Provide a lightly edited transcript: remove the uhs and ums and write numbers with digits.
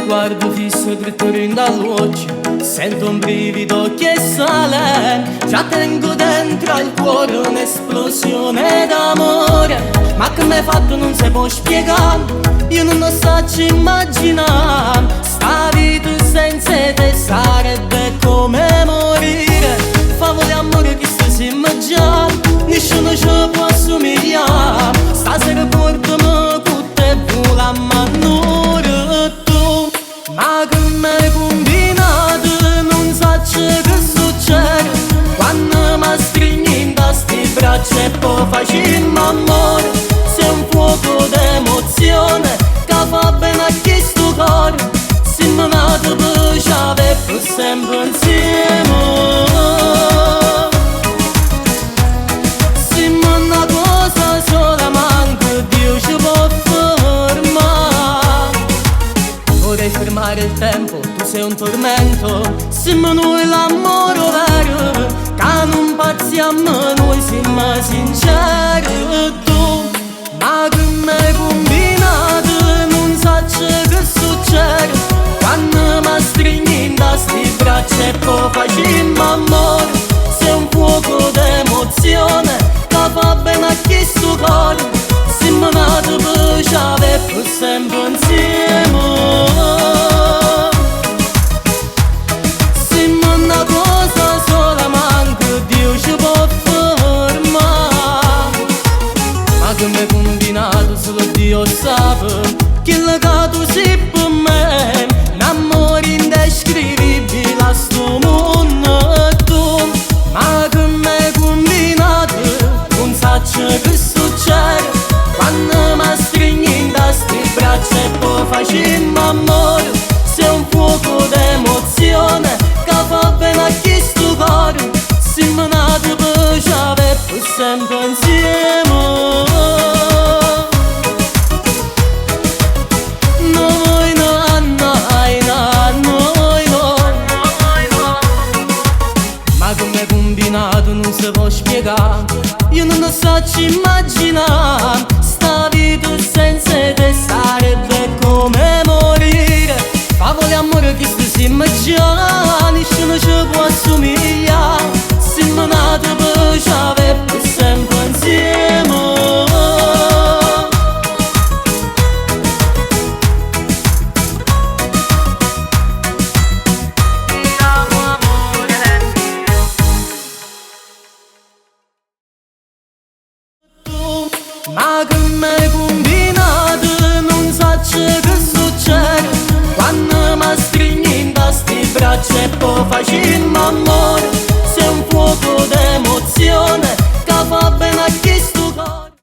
guardo fisso dritto rindo all'occhio, sento un brivido che sale, già tengo dentro al cuore un'esplosione d'amore. Ma che m'hai fatto non si può spiegare, io non lo so immaginare. Sta vita senza te sarebbe come morire. Favole amore che stiamo già, nessuno ci può assomigliare. Stasera portami con te vola manure tu. Ma che m'hai combinato, non so che succede quando mi stringi in sti braccia e poi facciamo amore. Sei un fuoco d'emozione che fa bene a chi sto cuore. Siamo nati per ciave per sempre insieme. Siamo una cosa sola, manco Dio ci può fermare. Vorrei fermare il tempo, tu sei un tormento. Siamo noi l'amore vero, che non pazziamo, noi siamo sinceri. Ma che m'hai combinato, non so che succede quando mi stringi in sti braccia e poi facciamo amore. Sei un fuoco d'emozione che fa bene a chi sto cuore. Siamo nati per ciave per sempre insieme. Siamo una cosa sola, manco Dio ci può fermare. Ma che m'hai combinato solo Dio sa che legato sei per me. Un amore indescrivibile a sto mondo tu. Ma che m'hai combinato, non so che succede quando mi stringi in sti braccia e poi facciamo amore. Sei un fuoco d'emozione che fa bene a chi sto cuore. Siamo nati per ciave per sempre insieme. Non si può spiegare, io non lo so immaginare. Sta vita senza te sarebbe come morire. Favole amore che stiamo già, nessuno ci può assomigliare. Siamo nati per ciave per sempre insieme. Ma che m'hai combinato, non so che succede quando mi stringi in sti braccia e poi facciamo amore. Sei un fuoco d'emozione